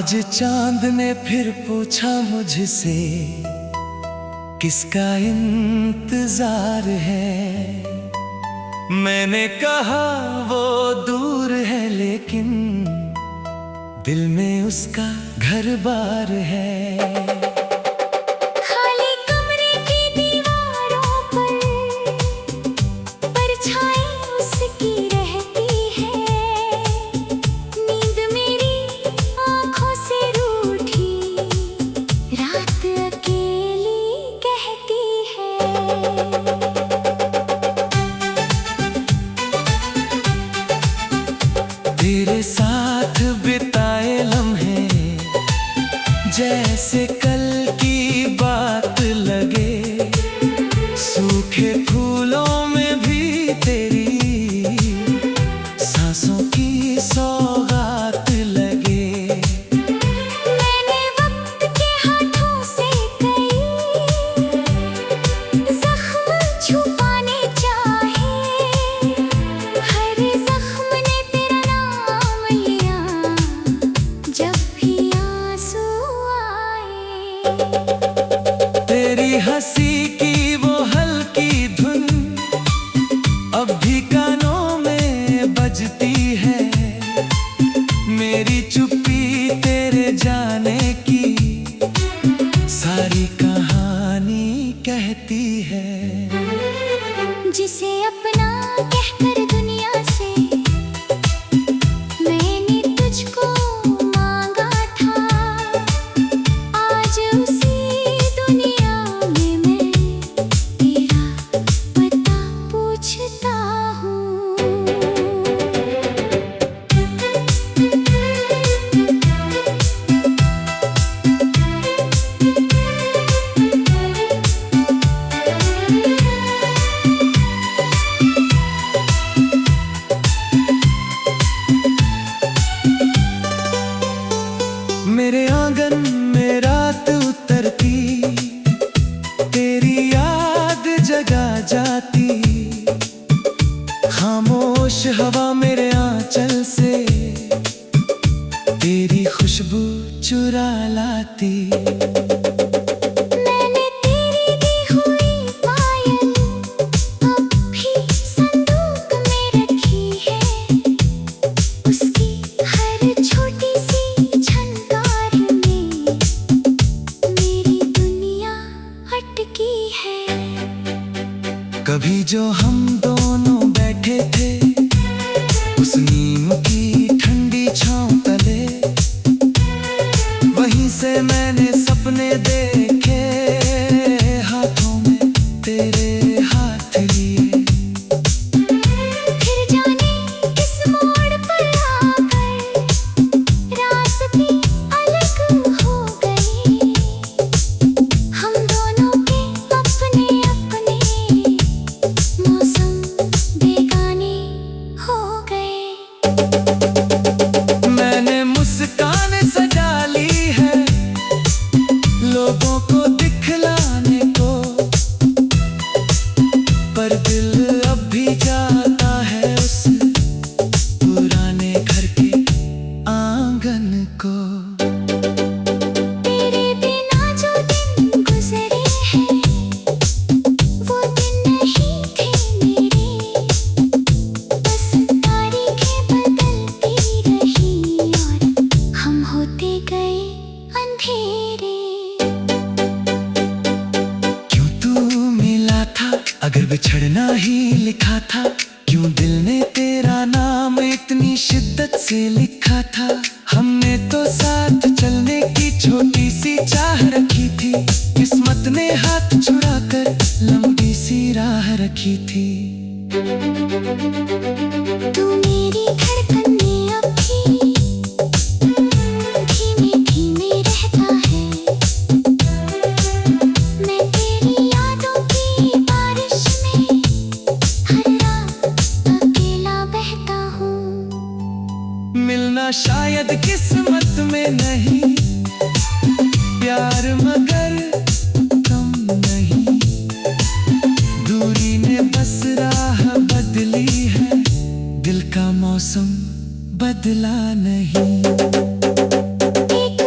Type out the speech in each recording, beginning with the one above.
आज चांद ने फिर पूछा मुझसे किसका इंतजार है। मैंने कहा वो दूर है लेकिन दिल में उसका घर बार है। तेरे साथ बिताए लम्हे जैसे कल की बात लगे, सूखे फूलों में भी तेरी सांसों की सौगात लगे। मैंने वक्त के हाथों से कई जख्म छुपाने चाहे, हर जख्म ने तेरा नाम लिया जब भी आंसू आए। तेरी हंसी की वो हल्की धुन अब भी कानों में बजती है। मेरी चुप्पी तेरे जाने की सारी कहानी कहती है। जिसे अपना कहकर दुनिया से मैंने तुझको मांगा था, आज उसी दुनिया में मैं तेरा पता पूछता हूँ। मेरे आंगन में रात उतरती, तेरी याद जगा जाती, खामोश हवा मेरे आंचल से तेरी खुशबू चुरा लाती। मैंने तेरी दी हुई पायल अब भी संदूक में रखी है, उसकी हर छोटी सी झनकार में मेरी दुनिया अटकी है। कभी जो हम दोनों बैठे थे उस नीम की ठंडी छांव तले, वहीं से मैंने सपने देखे, हाथों में तेरे हाथ लिए। फिर जाने किस मोड़ पर आकर रास्ते अलग हो गए, हम दोनों के अपने अपने मौसम बेगाने हो गए। मैंने मुस्कान सजा ली है लोगों को दिखलाने को, पर दिल अब भी जाता है उस पुराने घर के आंगन को। तेरे बिना जो दिन गुजरे हैं वो दिन नहीं थे मेरे, बस तारीखें बदलती रही और हम होते गए अंधेरे। क्यों तू मिला था अगर बिछड़ना ही लिखा था, क्यों दिल ने तेरा नाम इतनी शिद्दत से लिखा था। हमने तो साथ चलने की छोटी सी चाह रखी थी, किस्मत ने हाथ छुड़ाकर लंबी सी राह रखी थी। तू मेरी धड़कन में अब भी धीमे धीमे रहता है, मैं तेरी यादों की बारिश में हर रात अकेला बहता हूँ। मिलना शायद किस्मत में नहीं, प्यार मगर कम नहीं, दूरी ने बस राह बदली है, दिल का मौसम बदला नहीं। एक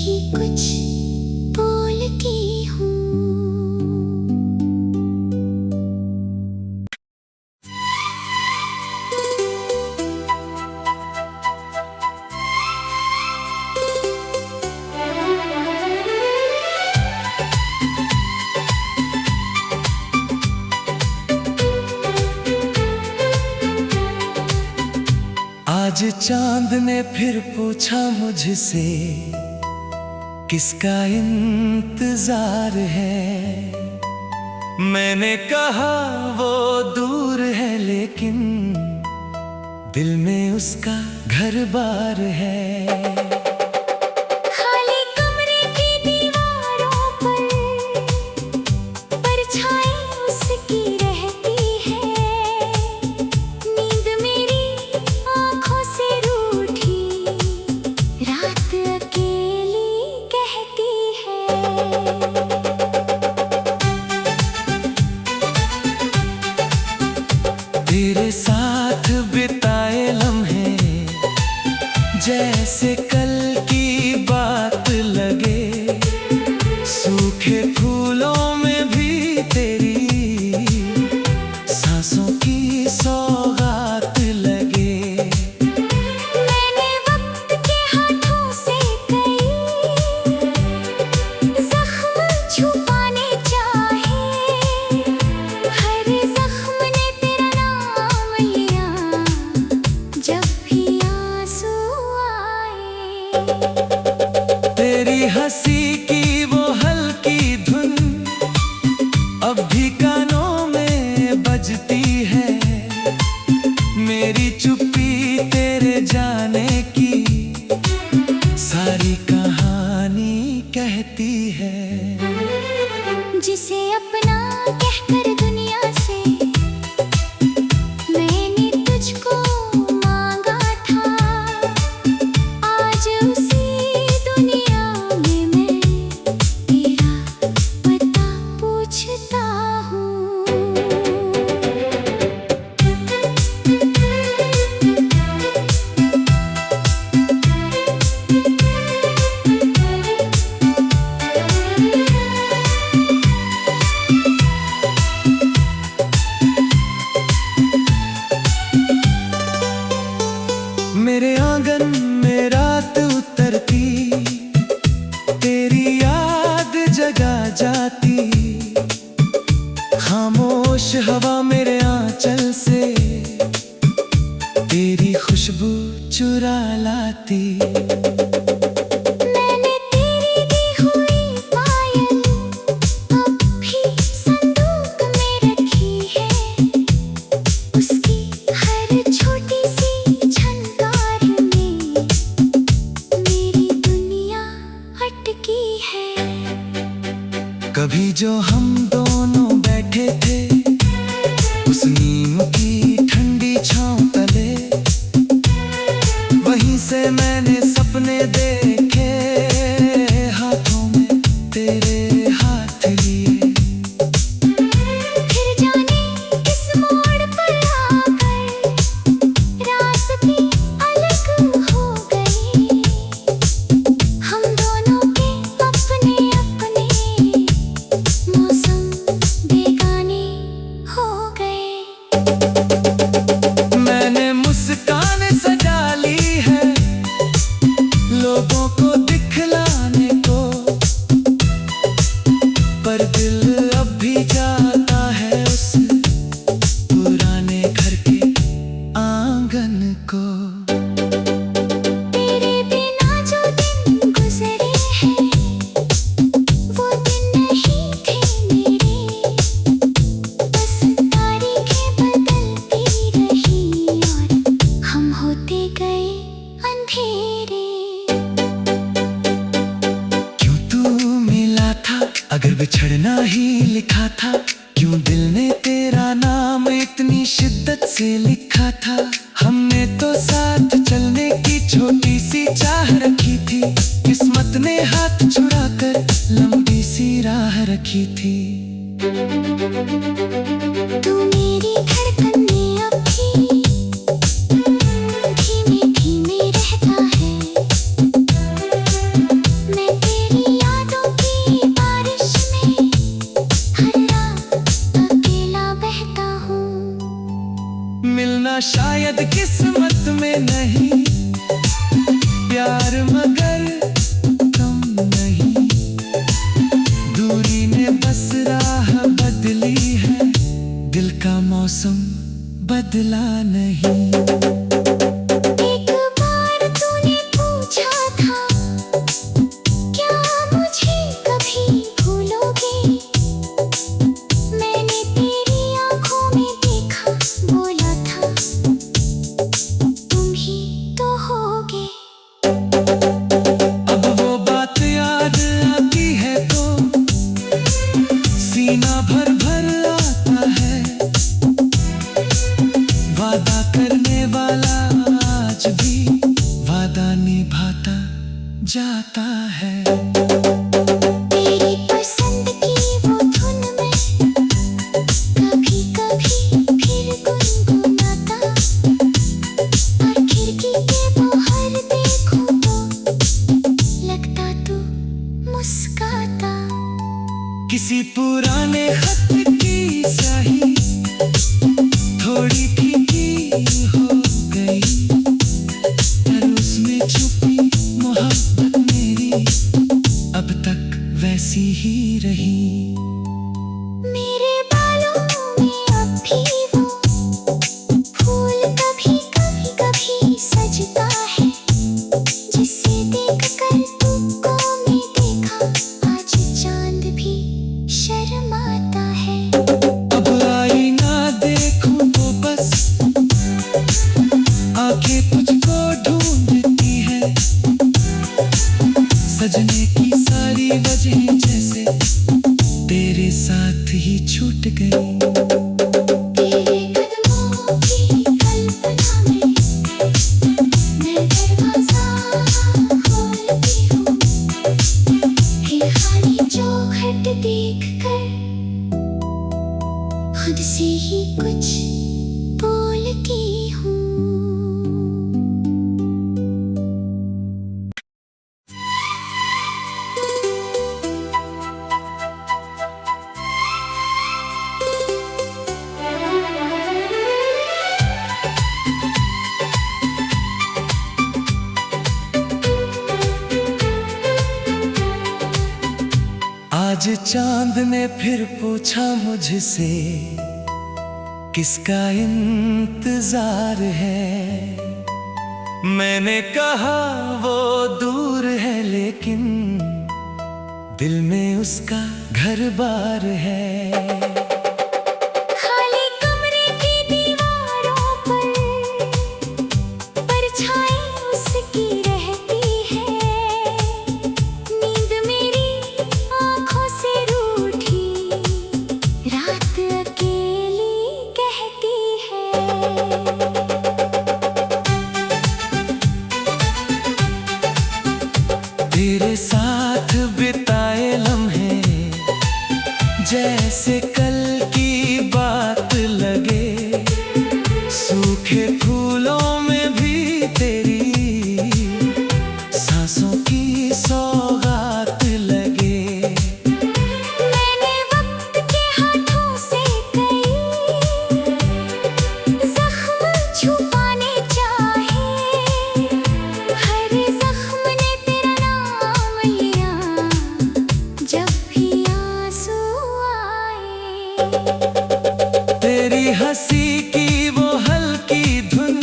ही कुछ बोलती हूँ। आज चांद ने फिर पूछा मुझसे किसका इंतजार है। मैंने कहा वो दूर है लेकिन दिल में उसका घर बार है। खाली कमरे की दीवारों पर परछाई उसकी रहती है। नींद मेरी आँखों से रूठी रात अकेली कहती है। तेरे साथ बिताए लम्हे जैसे कल की बात लगे। सूखे फूलों में भी तेरी सांसों की सौगात लगे। मैंने वक्त के हाथों से कई जख्म छुपाने चाहे। हर जख्म ने तेरा नाम लिया जब भी आंसू आए। तेरी हंसी की वो हल्की धुन अब भी कानों में बजती है। मेरी चुप्पी तेरे जाने की सारी कहानी कहती है। जिसे अपना कहकर दुनिया से मैंने तुझको मांगा था। आज उसी दुनिया में मैं तेरा पता पूछता हूँ। मेरे आंगन में रात उतरती तेरी याद जगा जाती। खामोश हवा मेरे आंचल से तेरी खुशबू चुरा लाती। मैंने तेरी दी हुई पायल अब भी संदूक में रखी है। उसकी हर छोटी सी झनकार में मेरी दुनिया अटकी है। कभी जो हम दोनों बैठे थे उस नीम की ठंडी छांव तले, वहीं से मैंने सपने देखे। हाथों में तेरे हाथ लिए फिर जाने किस मोड़ पर आकर रास्ते अलग हो गए। हम दोनों के अपने अपने मौसम बेगाने हो गए। मैंने मुस्कान सजा ली है लोगों को दिखलाने को, पर दिल अब भी जाता है उस पुराने घर के आंगन को। तेरे बिना जो दिन गुजरे हैं वो दिन नहीं थे मेरे। बस तारीखें बदलती रही और हम होते गए अंधेरे। क्यों तू मिला था अगर बिछड़ना ही लिखा था। क्यों दिल ने तेरा नाम इतनी शिद्दत से लिखा था। हमने तो साथ चलने की छोटी सी चाह रखी थी। किस्मत ने हाथ छुड़ाकर लंबी सी राह रखी थी। तू मेरी धड़कन में अब भी धीमे धीमे रहता है। मैं किसी पुराने खत की स्याही थोड़ी फीकी हो गई, पर उसमें छुपी मोहब्बत मेरी अब तक वैसी ही रही। मेरे बालों में अब भी वो फूल कभी कभी कभी सजता है, जिसे देखकर तुमको मैं देखा आज चांद भी शर्माता है। अब आईना देखूं तो बस आंखें तुझको ढूंढती है, सजने की सारी वजह जैसे तेरे साथ ही छूट गई। तेरे कदमों की कल्पना में मैं दरवाजा खोलती हूँ, ये खाली चौखट देखकर खुद से ही कुछ बोलती हूँ। आज चांद ने फिर पूछा मुझसे किसका इंतजार है। मैंने कहा वो दूर है लेकिन दिल में उसका घर बार है। खाली कमरे की दीवारों पर परछाई उसकी रहती है, नींद मेरी आँखों से रूठी रात अकेली कहती है। तेरे साथ बिताए लम्हे जैसे कल की बात लगे, सूखे फूलों में भी तेरी सांसों की सौगात लगे। मैंने वक्त के हाथों से कई जख्म छुपाने चाहे, हर जख्म ने तेरा नाम लिया जब भी आंसू आए। तेरी हंसी की वो हल्की धुन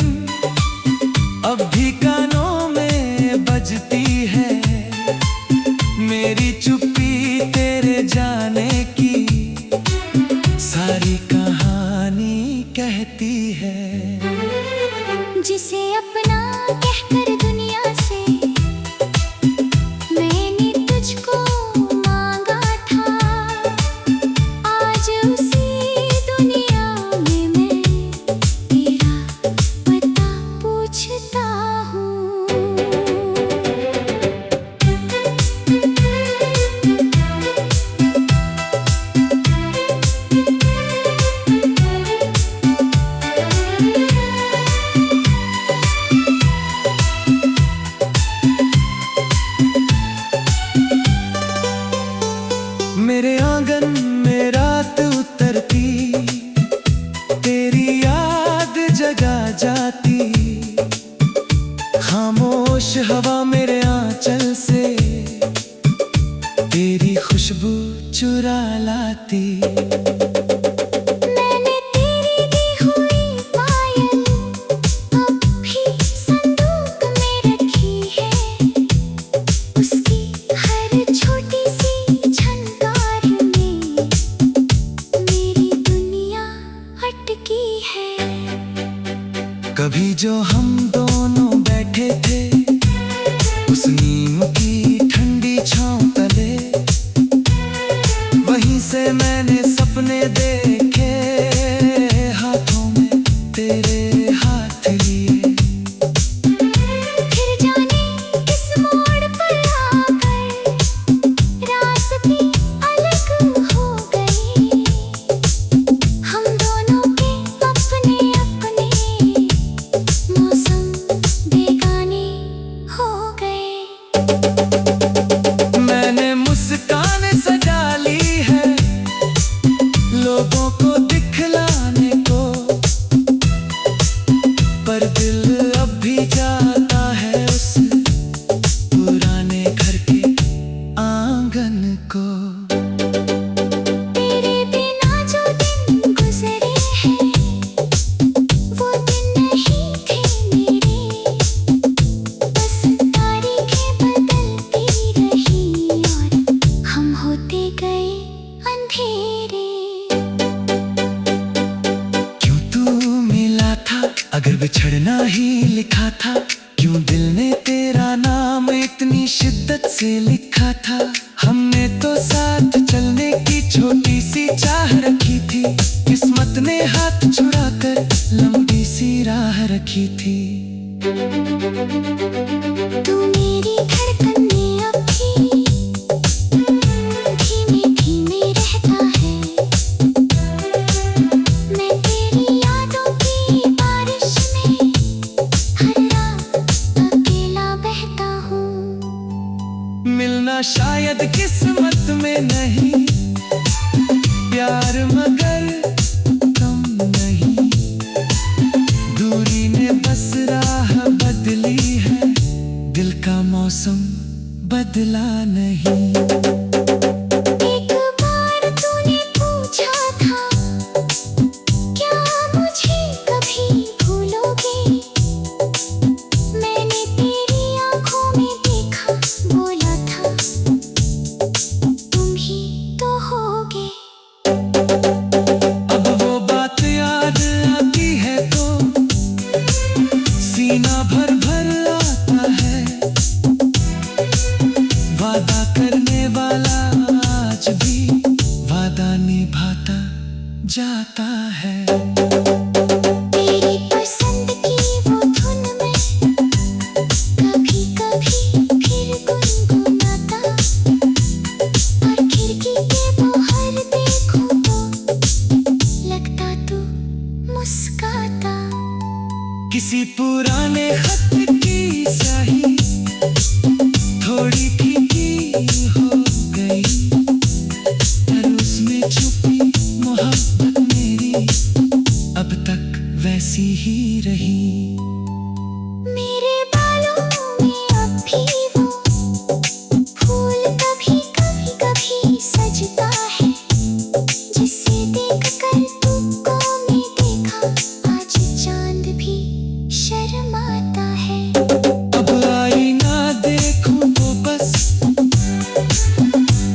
अब भी कानों में बजती है, मेरी चुप्पी तेरे जाने की सारी कहानी कहती है। जिसे अपना कहकर दुनिया से मैंने तुझको मांगा था, आज उसी दुनिया में मैं तेरा पता पूछता हूँ। मेरे आंगन में रात उतरती तेरी याद जगा जाती, खामोश हवा मेरे आंचल से तेरी खुशबू चुरा लाती। मैंने तेरी दी हुई पायल अब भी संदूक में रखी है, उसकी हर छोटी सी झनकार में मेरी दुनिया अटकी है। कभी जो हम दोनों बैठे थे उस नीम की ठंडी छांव तले, वहीं से मैंने सपने लगन को। तेरे बिना जो दिन गुजरे हैं वो दिन नहीं थे मेरे, बस तारीखें बदलती रही और हम होते गए अंधेरे। क्यों तू मिला था अगर बिछड़ना ही लिखा था, क्यों दिल ने तेरा नाम इतनी शिद्दत से लिखा था। हमने तो साथ चलने की छोटी सी चाह रखी थी, किस्मत ने हाथ छुड़ाकर लंबी सी राह रखी थी। तू मेरी धड़कन में अब भी धीमे धीमे रहता है, मैं तेरी यादों की बारिश में हर रात अकेला बहता हूँ। मिलना शायद किस्मत में नहीं, प्यार मगर कम नहीं। दूरी ने बस राह बदली है, दिल का मौसम बदला नहीं। एक बार तूने पूछा था क्या मुझे कभी भूलोगे, मैंने तेरी आंखों में देखा, बोला था तुम ही तो होगे। अब वो बात याद आती है तो सीना भर भर आता है। वादा करने वाला आज भी वादा निभाता जाता है। तेरी पसंद की वो धुन में कभी कभी फिर गुनगुनाता, और खिड़की के बाहर देखूं तो लगता तू मुस्काता। किसी पुराने खत की स्याही थोड़ी फीकी हो गई, पर उसमें छुपी मोहब्बत मेरी अब तक वैसी ही रही। मेरे बालों में अब भी वो फूल कभी कभी कभी सजता है, जिसे देखकर तुमको मैं देखा आज चांद भी शर्माता है। अब आईना देखूं तो बस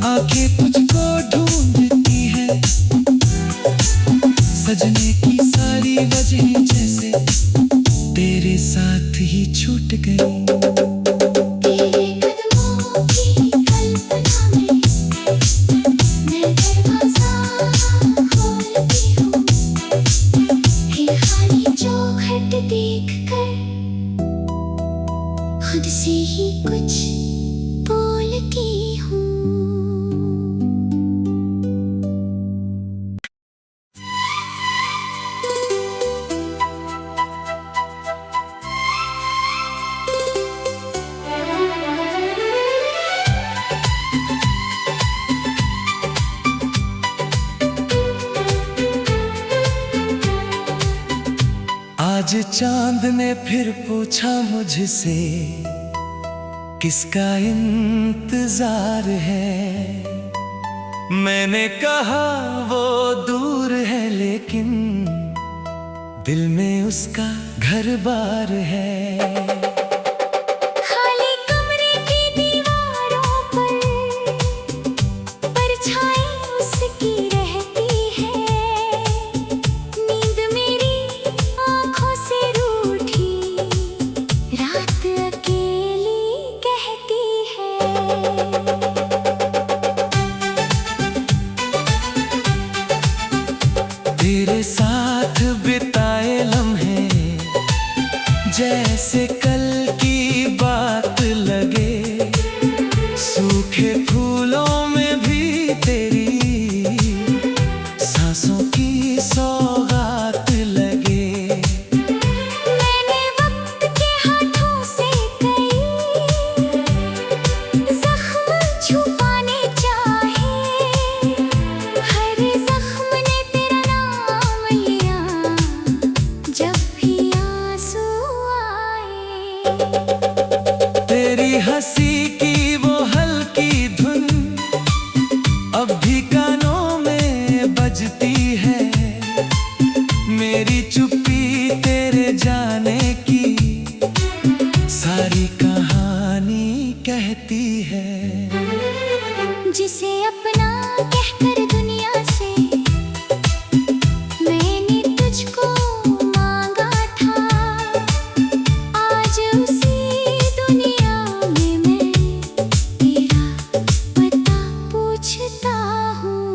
आंखें तुझको ढूंढती है, सजने की सारी वजह जैसे तेरे साथ ही छूट गई। तेरे कदमों की कल्पना में मैं दरवाजा खोलती हूँ, फिर खाली चौखट देखकर खुद से ही कुछ बोलती हूँ। आज चांद ने फिर पूछा मुझसे किसका इंतजार है। मैंने कहा वो दूर है लेकिन दिल में उसका घर बार है। खाली कमरे की दीवारों पर परछाई उसकी रहती है, नींद मेरी आंखों से रूठी रात अकेली कहती है। तेरे साथ बिताए लम्हे जैसे कल की बात लगे, सूखे फूलों में भी तेरी सांसों की सौगात लगे। मैंने वक्त के हाथों से कई जख्म छुपाने चाहे, हर जख्म ने तेरा नाम तुझे अपना कहकर दुनिया से मैंने तुझको मांगा था। आज उसी दुनिया में मैं तेरा पता पूछता हूँ।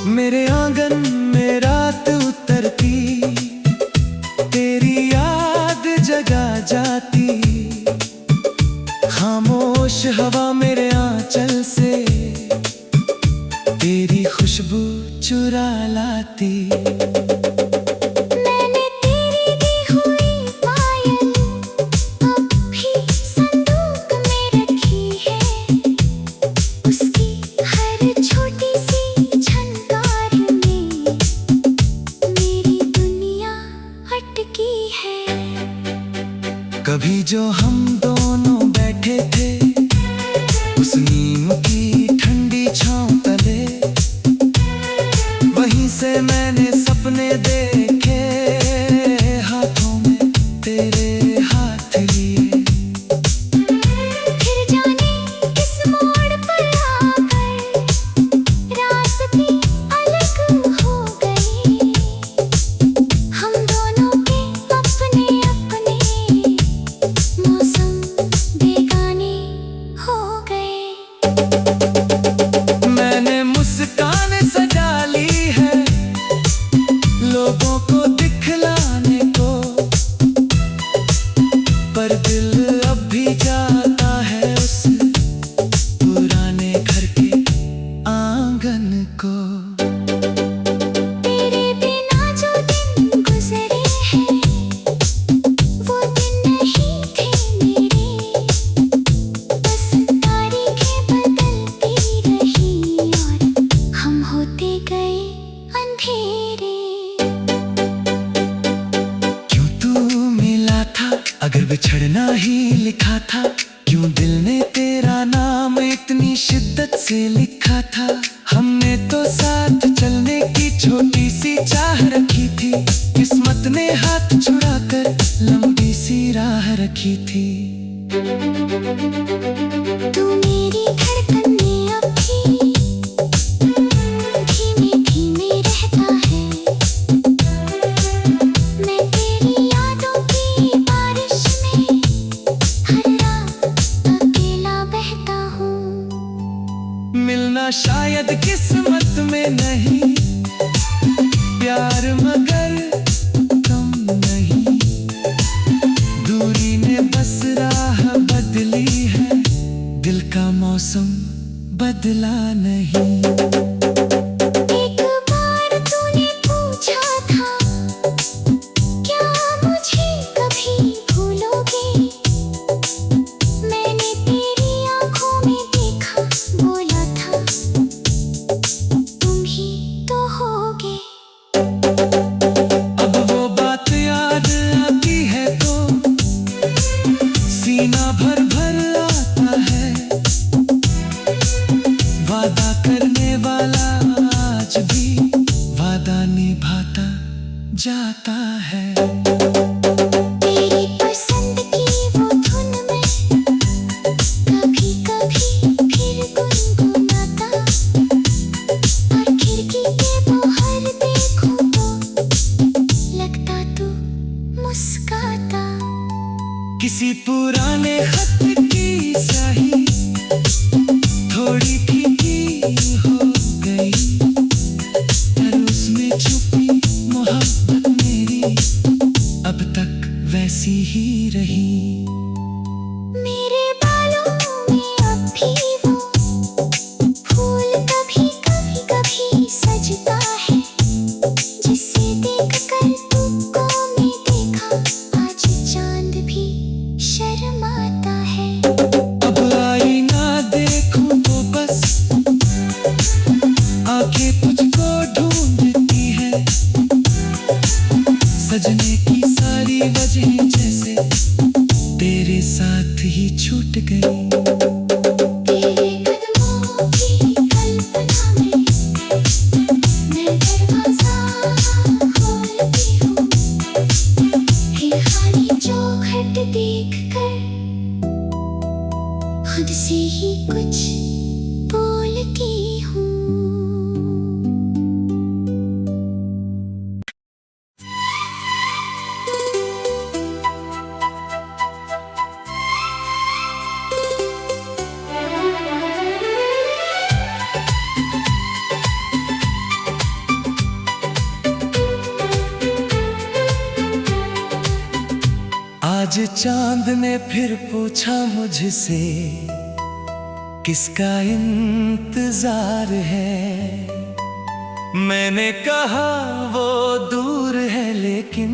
मेरे आंगन में रात उतरती, तेरी याद जगा जाती। खामोश हवा मेरे आंचल से तेरी खुशबू चुरा लाती। मैंने तेरी दी हुई पायल अब भी संदूक में रखी है। उसकी हर छोटी सी झनकार में मेरी दुनिया अटकी है। कभी जो हम दोनों बैठे थे उस नीम की ठंडी छांव तले, वहीं से मैंने सपने देखे, हाथों में तेरे हाथ लिए। फिर जाने किस मोड़ पर आकर रास्ते अलग हो गए। हम दोनों के अपने अपने मौसम बेगाने हो गए। मैंने मुस्कान सजा ली है लोगों को दिखलाने को, पर दिल अब भी जाता है उस पुराने घर के आंगन को। तेरे बिना जो दिन गुजरे हैं वो दिन नहीं थे मेरे। बस तारीखें बदलती रही और हम होते गए अंधेरे। क्यों तू मिला था अगर बिछड़ना ही लिखा था, क्यों दिल ने तेरा नाम इतनी शिद्दत से लिखा था। हमने तो साथ चलने की छोटी सी चाह रखी थी, किस्मत ने हाथ छुड़ाकर लंबी सी राह रखी थी। तू मेरी धड़कन में अब भी धीमे धीमे रहता है। मैं तेरी यादों की बारिश में हर रात अकेला बहता हूँ। मिलना शायद किस्मत में नहीं, प्यार मगर कम नहीं। दूरी ने बस राह बदली है, दिल का मौसम बदला नहीं। एक बार तूने पूछा था क्या मुझे कभी भूलोगे। मैंने तेरी आंखों में देखा, बोला था तुम ही तो होगे। अब वो बात याद आती है तो सीना भर भर आता है। वादा करने वाला आज भी वादा निभाता जाता है। तेरी पसंद की वो धुन में कभी कभी फिर गुनगुनाता, और खिड़की के बाहर देखूं तो लगता तू मुस्काता। किसी पुराने खत की स्याही थोड़ी फीकी हो गई, पर उसमें छुपी मोहब्बत मेरी अब तक वैसी ही रही। मेरे बालों में अब भी वो फूल कभी कभी कभी सजता है, जिसे देखकर तुमको मैं देखा आज चांद भी शर्माता है। अब आए साथ ही छूट गई। तेरे कदमों की कल्पना में मैं दरवाजा खोलती हूँ। ये खाली चौखट देखकर खुद से ही कुछ बोलती हूँ। आज चांद ने फिर पूछा मुझसे किसका इंतजार है। मैंने कहा वो दूर है लेकिन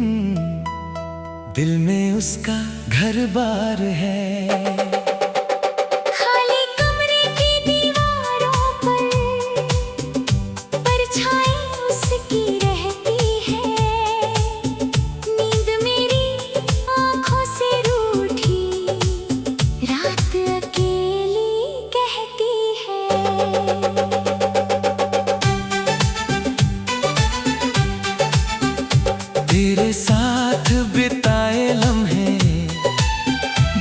दिल में उसका घर बार है। खाली कमरे की दीवारों पर परछाई उसकी रहती है। नींद मेरी आँखों से रूठी रात अकेली कहती है। तेरे साथ बिताए लम्हे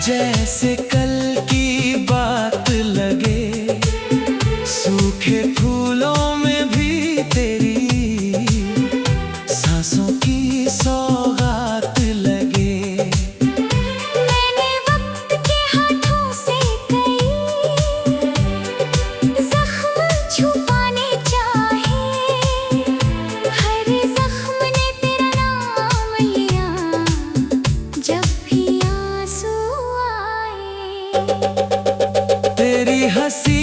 जैसे कल की बात लगे। सूखे फूलों में भी तेरी सांसों की सौगात लगे। मैंने वक्त के हाथों से कई जख्म छुपाने चाहे। हर जख्म ने तेरा नाम लिया जब भी आंसू आए। तेरी हंसी